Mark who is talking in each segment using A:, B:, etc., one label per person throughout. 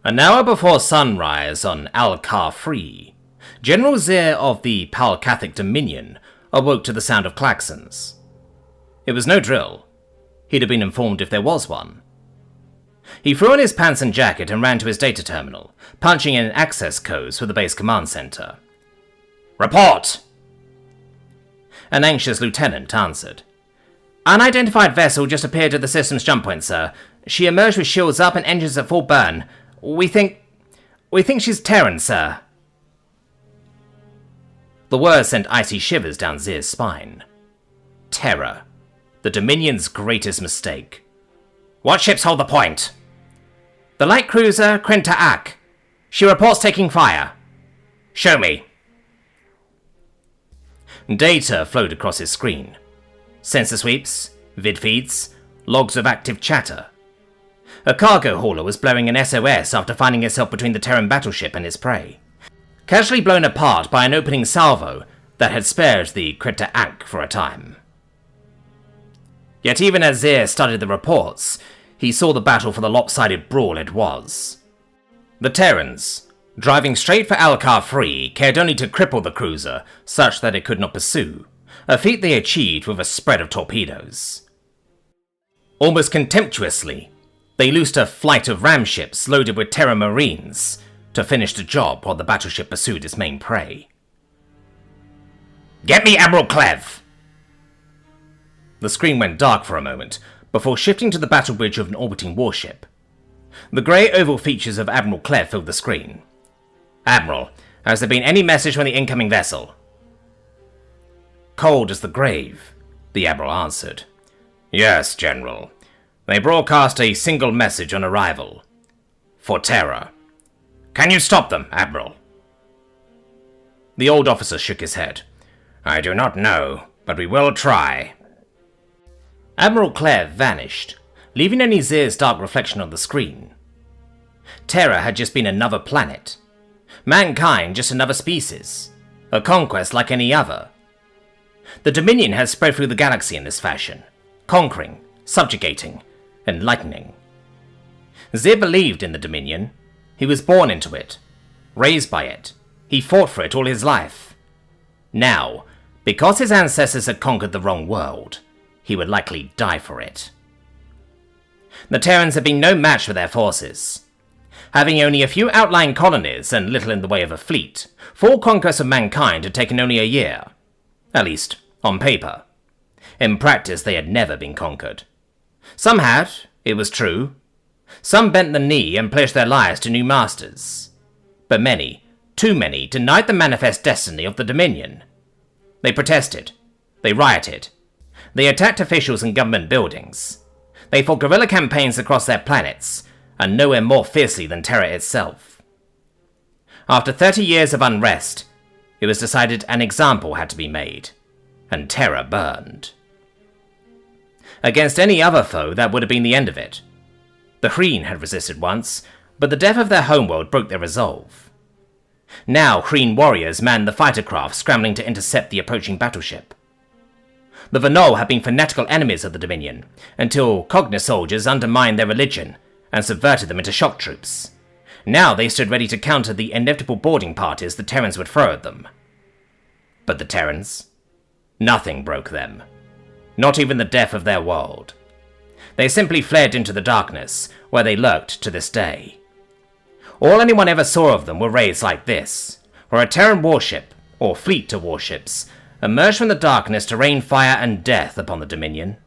A: An hour before sunrise on Al-Kar-Free, General Zir of the Palkathic Dominion awoke to the sound of klaxons. It was no drill. He'd have been informed if there was one. He threw on his pants and jacket and ran to his data terminal, punching in access codes for the base command center. "Report!" An anxious lieutenant answered. "Unidentified vessel just appeared at the system's jump point, sir. She emerged with shields up and engines at full burn. We think she's Terran, sir." The words sent icy shivers down Zir's spine. Terror. The Dominion's greatest mistake. "What ships hold the point?" "The light cruiser Krenta Ak. She reports taking fire." "Show me." Data flowed across his screen. Sensor sweeps, vid feeds, logs of active chatter. A cargo hauler was blowing an SOS after finding itself between the Terran battleship and its prey, casually blown apart by an opening salvo that had spared the Krenta Ak for a time. Yet even as Zir studied the reports, he saw the battle for the lopsided brawl it was. The Terrans, driving straight for Al-Kar-Free, cared only to cripple the cruiser such that it could not pursue, a feat they achieved with a spread of torpedoes. Almost contemptuously, they loosed a flight of ram ships loaded with Terran Marines to finish the job while the battleship pursued its main prey. "Get me Admiral Clev!" The screen went dark for a moment, before shifting to the battle bridge of an orbiting warship. The grey oval features of Admiral Clev filled the screen. "Admiral, has there been any message from the incoming vessel?" "Cold as the grave," the Admiral answered. "Yes, General. They broadcast a single message on arrival. For terror. Can you stop them, Admiral?" The old officer shook his head. "I do not know, but we will try." Admiral Clev vanished, leaving only Zir's dark reflection on the screen. Terra had just been another planet. Mankind just another species. A conquest like any other. The Dominion had spread through the galaxy in this fashion, conquering, subjugating, enlightening. Zir believed in the Dominion. He was born into it, raised by it. He fought for it all his life. Now, because his ancestors had conquered the wrong world, he would likely die for it. The Terrans had been no match for their forces. Having only a few outlying colonies and little in the way of a fleet, full conquest of mankind had taken only a year. At least, on paper. In practice, they had never been conquered. Some had, it was true. Some bent the knee and pledged their lives to new masters. But many, too many, denied the manifest destiny of the Dominion. They protested. They rioted. They attacked officials and government buildings. They fought guerrilla campaigns across their planets, and nowhere more fiercely than Terra itself. After 30 years of unrest, it was decided an example had to be made, and Terra burned. Against any other foe, that would have been the end of it. The Hreen had resisted once, but the death of their homeworld broke their resolve. Now Hreen warriors manned the fighter craft scrambling to intercept the approaching battleship. The Vanol had been fanatical enemies of the Dominion, until Cognis soldiers undermined their religion and subverted them into shock troops. Now they stood ready to counter the inevitable boarding parties the Terrans would throw at them. But the Terrans? Nothing broke them. Not even the death of their world. They simply fled into the darkness, where they lurked to this day. All anyone ever saw of them were raids like this, where a Terran warship, or fleet of warships, emerged from the darkness to rain fire and death upon the Dominion.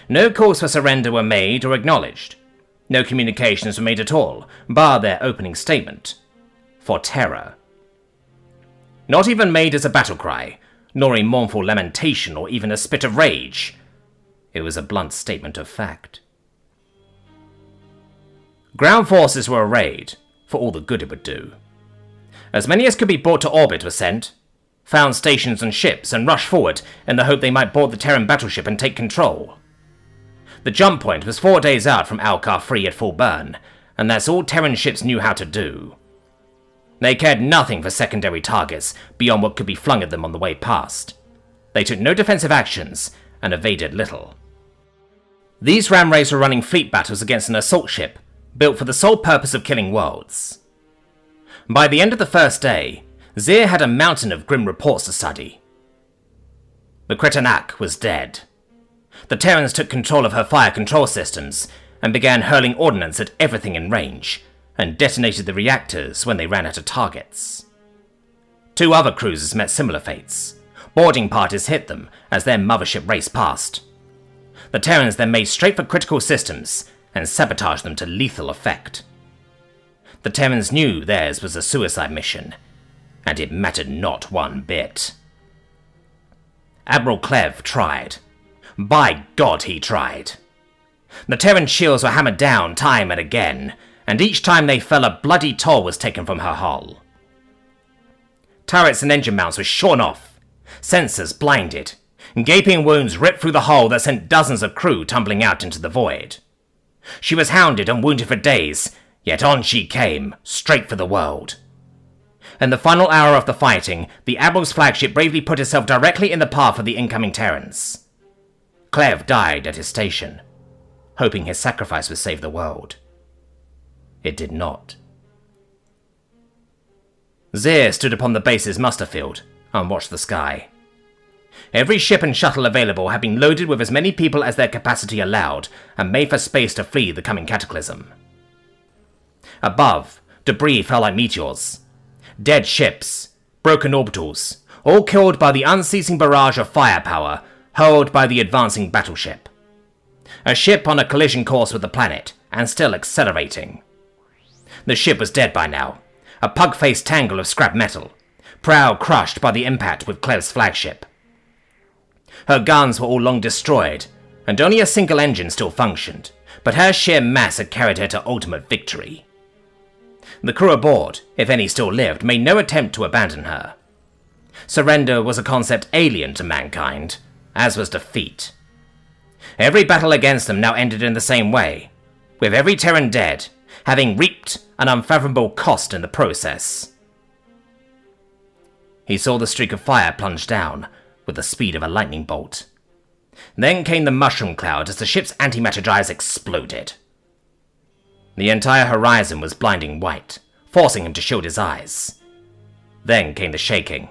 A: No calls for surrender were made or acknowledged. No communications were made at all, bar their opening statement. For terror. Not even made as a battle cry, nor a mournful lamentation or even a spit of rage. It was a blunt statement of fact. Ground forces were arrayed, for all the good it would do. As many as could be brought to orbit were sent, found stations and ships, and rushed forward in the hope they might board the Terran battleship and take control. The jump point was 4 days out from Al-Kar-Free at full burn, and that's all Terran ships knew how to do. They cared nothing for secondary targets beyond what could be flung at them on the way past. They took no defensive actions, and evaded little. These ram raids were running fleet battles against an assault ship, built for the sole purpose of killing worlds. By the end of the first day, Zir had a mountain of grim reports to study. The Kretanak was dead. The Terrans took control of her fire control systems and began hurling ordnance at everything in range, and detonated the reactors when they ran out of targets. 2 other cruisers met similar fates. Boarding parties hit them as their mothership raced past. The Terrans then made straight for critical systems and sabotaged them to lethal effect. The Terrans knew theirs was a suicide mission, and it mattered not one bit. Admiral Clev tried. By God, he tried. The Terran shields were hammered down time and again, and each time they fell a bloody toll was taken from her hull. Turrets and engine mounts were shorn off, sensors blinded, gaping wounds ripped through the hull that sent dozens of crew tumbling out into the void. She was hounded and wounded for days, yet on she came, straight for the world. In the final hour of the fighting, the Admiral's flagship bravely put itself directly in the path of the incoming Terrans. Clev died at his station, hoping his sacrifice would save the world. It did not. Zir stood upon the base's muster field and watched the sky. Every ship and shuttle available had been loaded with as many people as their capacity allowed and made for space to flee the coming cataclysm. Above, debris fell like meteors. Dead ships, broken orbitals, all killed by the unceasing barrage of firepower hurled by the advancing battleship. A ship on a collision course with the planet, and still accelerating. The ship was dead by now, a pug-faced tangle of scrap metal, prow crushed by the impact with Clev's flagship. Her guns were all long destroyed, and only a single engine still functioned, but her sheer mass had carried her to ultimate victory. The crew aboard, if any still lived, made no attempt to abandon her. Surrender was a concept alien to mankind, as was defeat. Every battle against them now ended in the same way, with every Terran dead, having reaped an unfathomable cost in the process. He saw the streak of fire plunge down with the speed of a lightning bolt. Then came the mushroom cloud as the ship's antimatter drives exploded. The entire horizon was blinding white, forcing him to shield his eyes. Then came the shaking.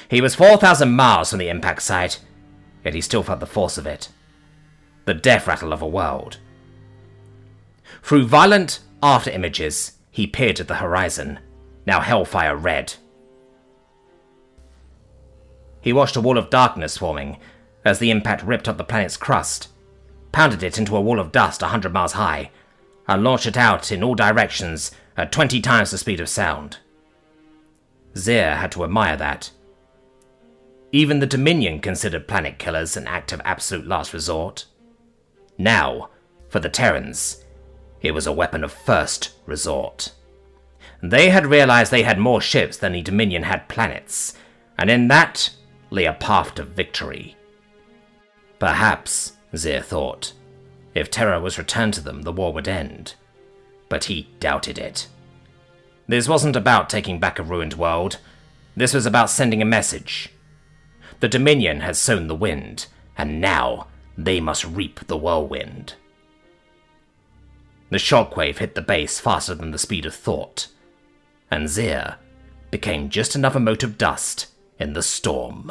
A: He was 4,000 miles from the impact site, yet he still felt the force of it. The death rattle of a world. Through violent after-images, he peered at the horizon, now hellfire red. He watched a wall of darkness forming as the impact ripped up the planet's crust, pounded it into a wall of dust 100 miles high, and launched it out in all directions at 20 times the speed of sound. Zir had to admire that. Even the Dominion considered planet killers an act of absolute last resort. Now, for the Terrans, it was a weapon of first resort. They had realized they had more ships than the Dominion had planets, and in that lay a path to victory. Perhaps, Zir thought, if Terra was returned to them, the war would end. But he doubted it. This wasn't about taking back a ruined world. This was about sending a message. The Dominion had sown the wind, and now they must reap the whirlwind. The shockwave hit the base faster than the speed of thought, and Zir became just another mote of dust in the storm.